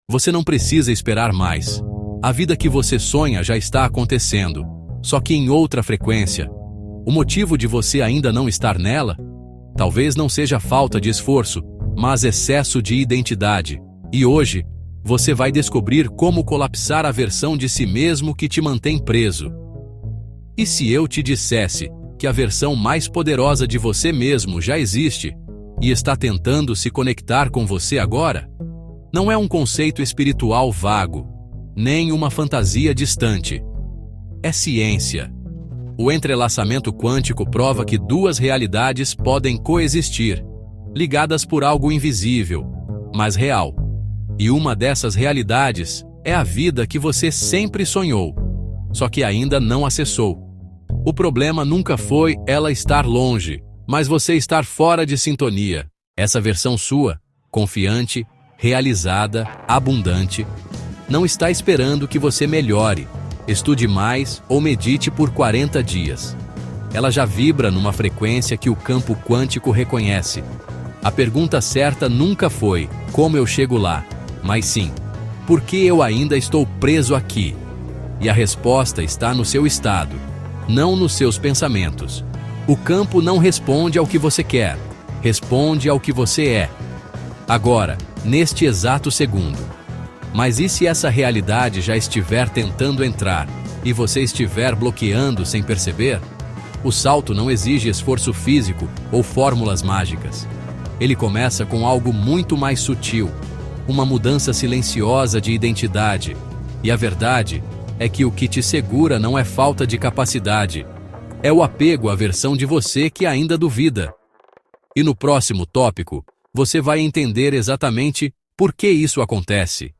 Você não precisa esperar mais. A vida que você sonha já está acontecendo, só que em outra frequência. O motivo de você ainda não estar nela? Talvez não seja falta de esforço, mas excesso de identidade. E hoje, você vai descobrir como colapsar a versão de si mesmo que te mantém preso. E se eu te dissesse que a versão mais poderosa de você mesmo já existe e está tentando se conectar com você agora? Não é um conceito espiritual vago, nem uma fantasia distante. É ciência. O entrelaçamento quântico prova que duas realidades podem coexistir, ligadas por algo invisível, mas real. E uma dessas realidades é a vida que você sempre sonhou, só que ainda não acessou. O problema nunca foi ela estar longe, mas você estar fora de sintonia. Essa versão sua, confiante, realizada, abundante, não está esperando que você melhore, estude mais ou medite por 40 dias. Ela já vibra numa frequência que o campo quântico reconhece. A pergunta certa nunca foi como eu chego lá, mas sim, por que eu ainda estou preso aqui? E a resposta está no seu estado, não nos seus pensamentos. O campo não responde ao que você quer, responde ao que você é. Agora, neste exato segundo. Mas e se essa realidade já estiver tentando entrar e você estiver bloqueando sem perceber? O salto não exige esforço físico ou fórmulas mágicas. Ele começa com algo muito mais sutil, uma mudança silenciosa de identidade. E a verdade é que o que te segura não é falta de capacidade, é o apego à versão de você que ainda duvida. E no próximo tópico, você vai entender exatamente por que isso acontece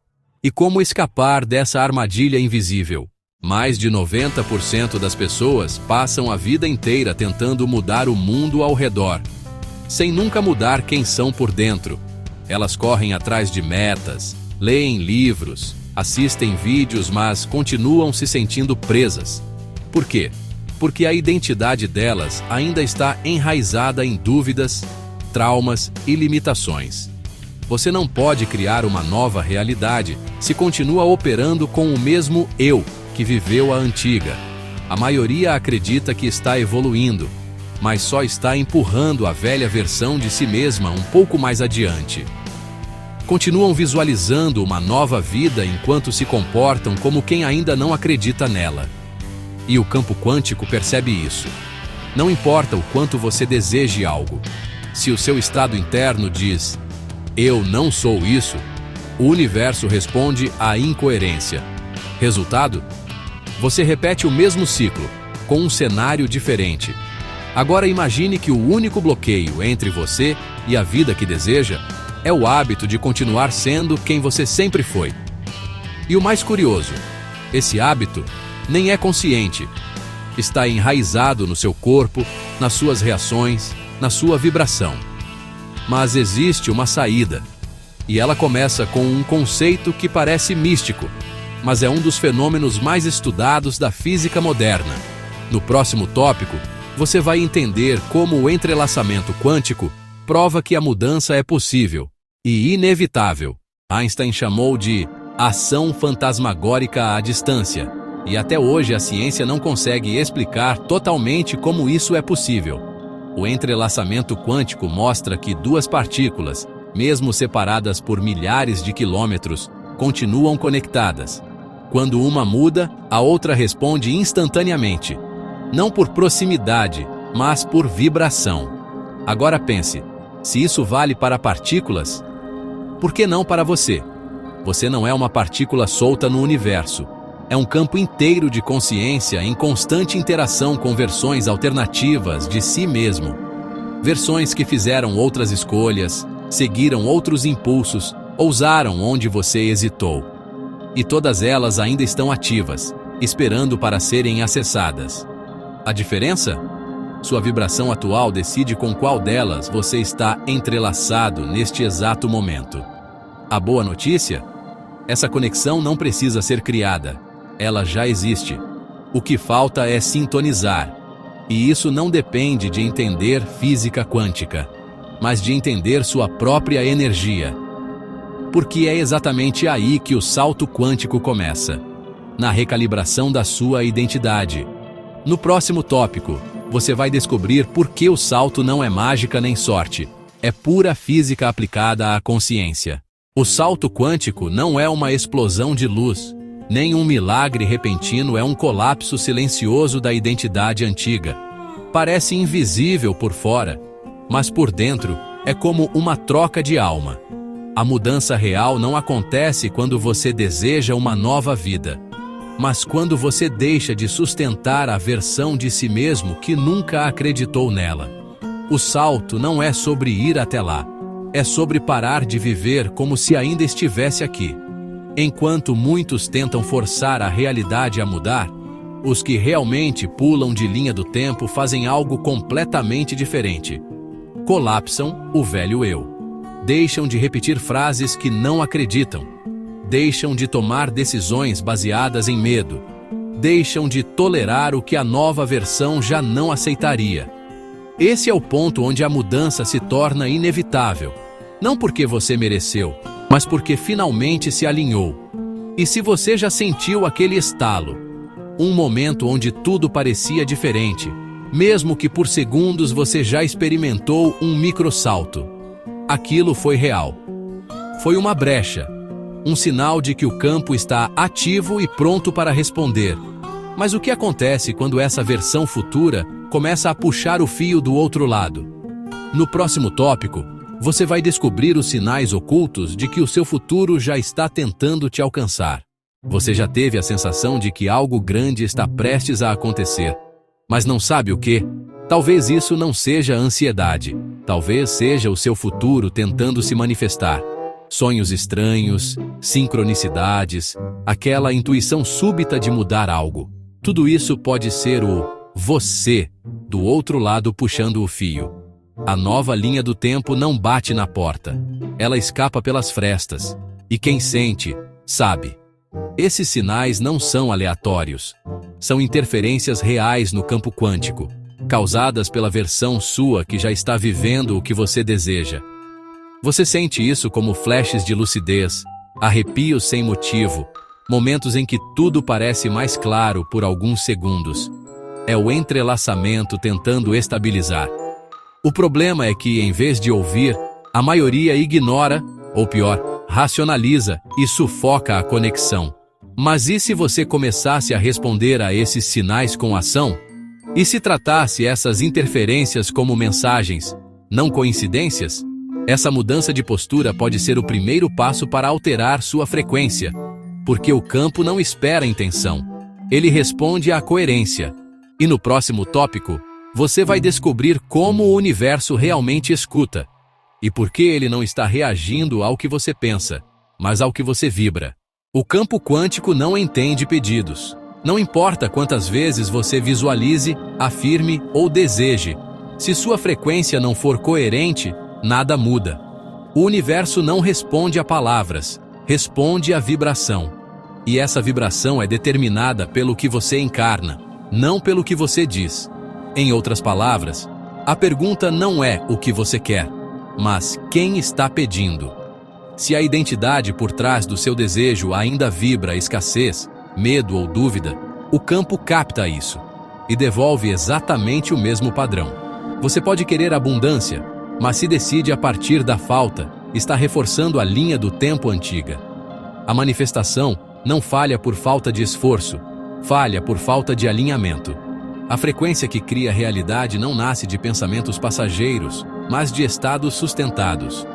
e como escapar dessa armadilha invisível. Mais de 90% das pessoas passam a vida inteira tentando mudar o mundo ao redor, sem nunca mudar quem são por dentro. Elas correm atrás de metas, leem livros, assistem vídeos, mas continuam se sentindo presas. Por quê? Porque a identidade delas ainda está enraizada em dúvidas, traumas e limitações. Você não pode criar uma nova realidade se continua operando com o mesmo eu que viveu a antiga. A maioria acredita que está evoluindo, mas só está empurrando a velha versão de si mesma um pouco mais adiante. Continuam visualizando uma nova vida enquanto se comportam como quem ainda não acredita nela. E o campo quântico percebe isso. Não importa o quanto você deseje algo. Se o seu estado interno diz, eu não sou isso, o universo responde à incoerência. Resultado? Você repete o mesmo ciclo, com um cenário diferente. Agora imagine que o único bloqueio entre você e a vida que deseja é o hábito de continuar sendo quem você sempre foi. E o mais curioso, esse hábito nem é consciente. Está enraizado no seu corpo, nas suas reações, na sua vibração. Mas existe uma saída. E ela começa com um conceito que parece místico, mas é um dos fenômenos mais estudados da física moderna. No próximo tópico, você vai entender como o entrelaçamento quântico prova que a mudança é possível e inevitável. Einstein chamou de ação fantasmagórica à distância, e até hoje a ciência não consegue explicar totalmente como isso é possível. O entrelaçamento quântico mostra que duas partículas, mesmo separadas por milhares de quilômetros, continuam conectadas. Quando uma muda, a outra responde instantaneamente. Não por proximidade, mas por vibração. Agora pense, se isso vale para partículas, por que não para você? Você não é uma partícula solta no universo. É um campo inteiro de consciência em constante interação com versões alternativas de si mesmo. Versões que fizeram outras escolhas, seguiram outros impulsos, ousaram onde você hesitou. E todas elas ainda estão ativas, esperando para serem acessadas. A diferença? Sua vibração atual decide com qual delas você está entrelaçado neste exato momento. A boa notícia? Essa conexão não precisa ser criada. Ela já existe. O que falta é sintonizar. E isso não depende de entender física quântica, mas de entender sua própria energia. porque é exatamente aí que o salto quântico começa, na recalibração da sua identidade. No próximo tópico, você vai descobrir por que o salto não é mágica nem sorte, é pura física aplicada à consciência. O salto quântico não é uma explosão de luz, nem um milagre repentino, é um colapso silencioso da identidade antiga. Parece invisível por fora, mas por dentro é como uma troca de alma. A mudança real não acontece quando você deseja uma nova vida, mas quando você deixa de sustentar a versão de si mesmo que nunca acreditou nela. O salto não é sobre ir até lá, é sobre parar de viver como se ainda estivesse aqui. Enquanto muitos tentam forçar a realidade a mudar, os que realmente pulam de linha do tempo fazem algo completamente diferente. Colapsam o velho eu. Deixam de repetir frases que não acreditam. Deixam de tomar decisões baseadas em medo. Deixam de tolerar o que a nova versão já não aceitaria. Esse é o ponto onde a mudança se torna inevitável. Não porque você mereceu, mas porque finalmente se alinhou. E se você já sentiu aquele estalo, um momento onde tudo parecia diferente, mesmo que por segundos você já experimentou um microsalto, aquilo foi real. Foi uma brecha, um sinal de que o campo está ativo e pronto para responder. Mas o que acontece quando essa versão futura começa a puxar o fio do outro lado? No próximo tópico, você vai descobrir os sinais ocultos de que o seu futuro já está tentando te alcançar. Você já teve a sensação de que algo grande está prestes a acontecer, mas não sabe o que? Talvez isso não seja ansiedade. Talvez seja o seu futuro tentando se manifestar. Sonhos estranhos, sincronicidades, aquela intuição súbita de mudar algo. Tudo isso pode ser o você do outro lado puxando o fio. A nova linha do tempo não bate na porta. Ela escapa pelas frestas. E quem sente, sabe. Esses sinais não são aleatórios. São interferências reais no campo quântico, causadas pela versão sua que já está vivendo o que você deseja. Você sente isso como flashes de lucidez, arrepios sem motivo, momentos em que tudo parece mais claro por alguns segundos. É o entrelaçamento tentando estabilizar. O problema é que, em vez de ouvir, a maioria ignora, ou pior, racionaliza e sufoca a conexão. Mas e se você começasse a responder a esses sinais com ação? E se tratasse essas interferências como mensagens, não coincidências? Essa mudança de postura pode ser o primeiro passo para alterar sua frequência, porque o campo não espera a intenção, ele responde à coerência. E no próximo tópico, você vai descobrir como o universo realmente escuta, e por que ele não está reagindo ao que você pensa, mas ao que você vibra. O campo quântico não entende pedidos. Não importa quantas vezes você visualize, afirme ou deseje, se sua frequência não for coerente, nada muda. O universo não responde a palavras, responde à vibração. E essa vibração é determinada pelo que você encarna, não pelo que você diz. Em outras palavras, a pergunta não é o que você quer, mas quem está pedindo. Se a identidade por trás do seu desejo ainda vibra escassez, medo ou dúvida, o campo capta isso e devolve exatamente o mesmo padrão. Você pode querer abundância, mas se decide a partir da falta, está reforçando a linha do tempo antiga. A manifestação não falha por falta de esforço, falha por falta de alinhamento. A frequência que cria a realidade não nasce de pensamentos passageiros, mas de estados sustentados.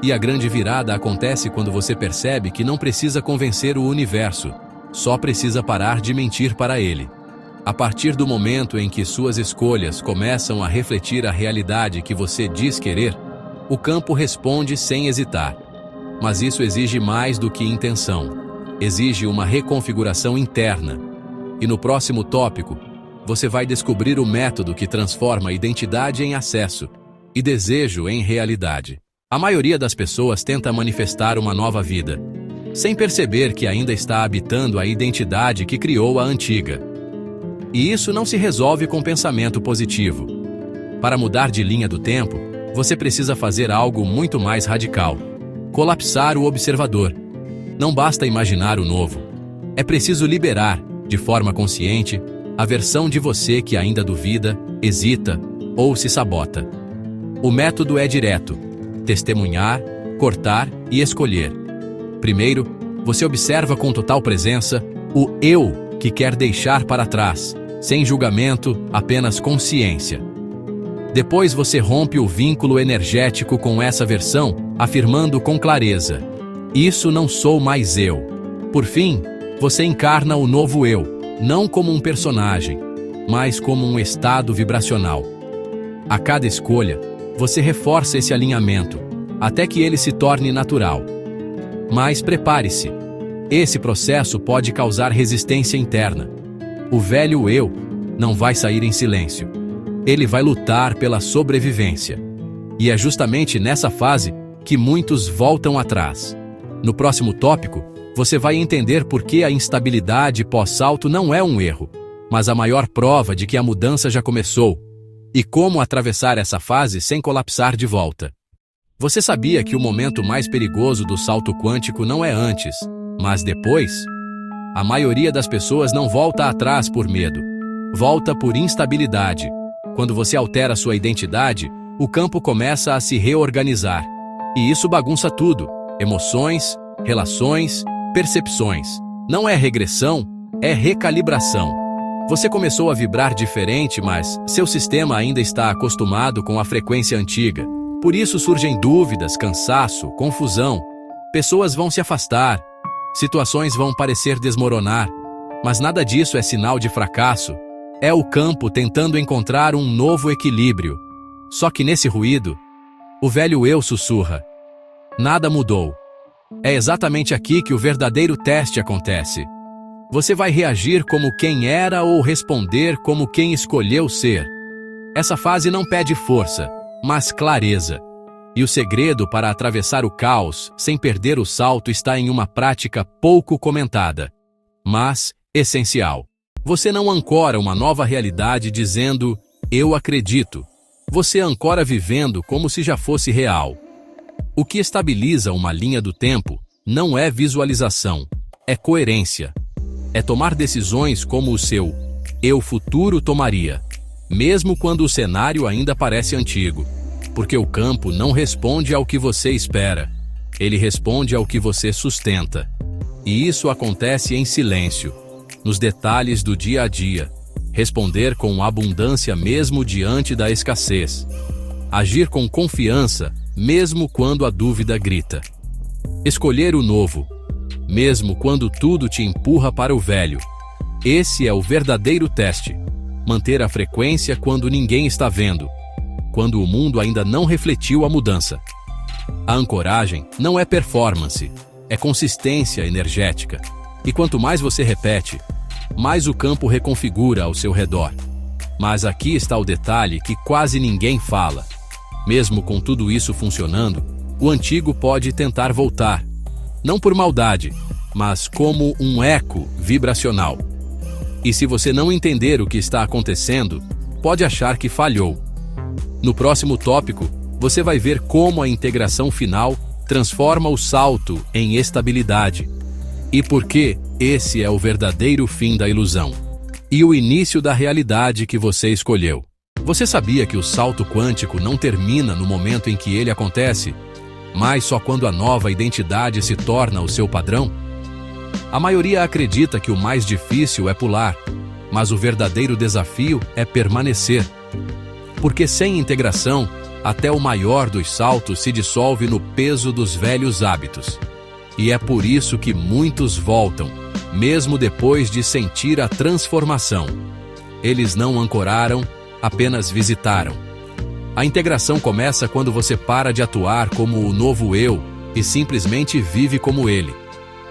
E a grande virada acontece quando você percebe que não precisa convencer o universo, só precisa parar de mentir para ele. A partir do momento em que suas escolhas começam a refletir a realidade que você diz querer, o campo responde sem hesitar. Mas isso exige mais do que intenção. Exige uma reconfiguração interna. E no próximo tópico, você vai descobrir o método que transforma identidade em acesso e desejo em realidade. A maioria das pessoas tenta manifestar uma nova vida, sem perceber que ainda está habitando a identidade que criou a antiga. E isso não se resolve com pensamento positivo. Para mudar de linha do tempo, você precisa fazer algo muito mais radical. colapsar o observador. Não basta imaginar o novo. É preciso liberar, de forma consciente, a versão de você que ainda duvida, hesita ou se sabota. O método é direto: testemunhar, cortar e escolher. Primeiro, você observa com total presença o eu que quer deixar para trás, sem julgamento, apenas consciência. Depois você rompe o vínculo energético com essa versão, afirmando com clareza: isso não sou mais eu. Por fim, você encarna o novo eu, não como um personagem, mas como um estado vibracional. A cada escolha, você reforça esse alinhamento, até que ele se torne natural. Mas prepare-se. Esse processo pode causar resistência interna. O velho eu não vai sair em silêncio. Ele vai lutar pela sobrevivência. E é justamente nessa fase que muitos voltam atrás. No próximo tópico, você vai entender por que a instabilidade pós-salto não é um erro, mas a maior prova de que a mudança já começou, e como atravessar essa fase sem colapsar de volta. Você sabia que o momento mais perigoso do salto quântico não é antes, mas depois? A maioria das pessoas não volta atrás por medo. Volta por instabilidade. Quando você altera sua identidade, o campo começa a se reorganizar. E isso bagunça tudo: emoções, relações, percepções. Não é regressão, é recalibração. Você começou a vibrar diferente, mas seu sistema ainda está acostumado com a frequência antiga. Por isso surgem dúvidas, cansaço, confusão. Pessoas vão se afastar, situações vão parecer desmoronar, mas nada disso é sinal de fracasso. É o campo tentando encontrar um novo equilíbrio. Só que nesse ruído, o velho eu sussurra: nada mudou. É exatamente aqui que o verdadeiro teste acontece. Você vai reagir como quem era ou responder como quem escolheu ser. Essa fase não pede força, mas clareza. E o segredo para atravessar o caos sem perder o salto está em uma prática pouco comentada, mas essencial. Você não ancora uma nova realidade dizendo "eu acredito". Você ancora vivendo como se já fosse real. O que estabiliza uma linha do tempo não é visualização, é coerência. É tomar decisões como o seu eu futuro tomaria, mesmo quando o cenário ainda parece antigo. Porque o campo não responde ao que você espera, ele responde ao que você sustenta. E isso acontece em silêncio, nos detalhes do dia a dia. Responder com abundância mesmo diante da escassez. Agir com confiança mesmo quando a dúvida grita. Escolher o novo, mesmo quando tudo te empurra para o velho. Esse é o verdadeiro teste. Manter a frequência quando ninguém está vendo, quando o mundo ainda não refletiu a mudança. A ancoragem não é performance, é consistência energética. E quanto mais você repete, mais o campo reconfigura ao seu redor. Mas aqui está o detalhe que quase ninguém fala. Mesmo com tudo isso funcionando, o antigo pode tentar voltar. Não por maldade, mas como um eco vibracional. E se você não entender o que está acontecendo, pode achar que falhou. No próximo tópico, você vai ver como a integração final transforma o salto em estabilidade. E por que esse é o verdadeiro fim da ilusão. E o início da realidade que você escolheu. Você sabia que o salto quântico não termina no momento em que ele acontece, mas só quando a nova identidade se torna o seu padrão? A maioria acredita que o mais difícil é pular, mas o verdadeiro desafio é permanecer. Porque sem integração, até o maior dos saltos se dissolve no peso dos velhos hábitos. E é por isso que muitos voltam, mesmo depois de sentir a transformação. Eles não ancoraram, apenas visitaram. A integração começa quando você para de atuar como o novo eu e simplesmente vive como ele.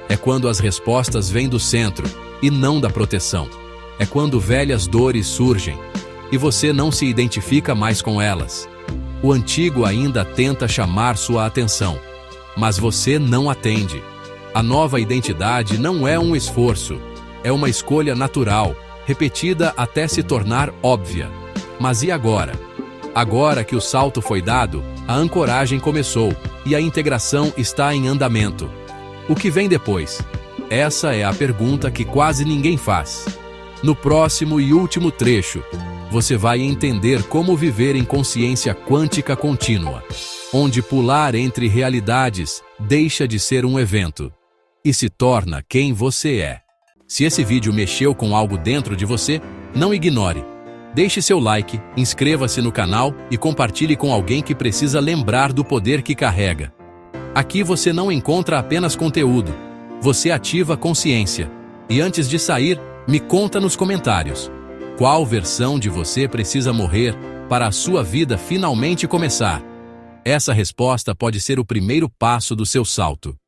É quando as respostas vêm do centro e não da proteção. É quando velhas dores surgem e você não se identifica mais com elas. O antigo ainda tenta chamar sua atenção, mas você não atende. A nova identidade não é um esforço, é uma escolha natural, repetida até se tornar óbvia. Mas e agora? Agora que o salto foi dado, a ancoragem começou, e a integração está em andamento. O que vem depois? Essa é a pergunta que quase ninguém faz. No próximo e último trecho, você vai entender como viver em consciência quântica contínua, onde pular entre realidades deixa de ser um evento e se torna quem você é. Se esse vídeo mexeu com algo dentro de você, não ignore. Deixe seu like, inscreva-se no canal e compartilhe com alguém que precisa lembrar do poder que carrega. Aqui você não encontra apenas conteúdo, você ativa a consciência. E antes de sair, me conta nos comentários: qual versão de você precisa morrer para a sua vida finalmente começar? Essa resposta pode ser o primeiro passo do seu salto.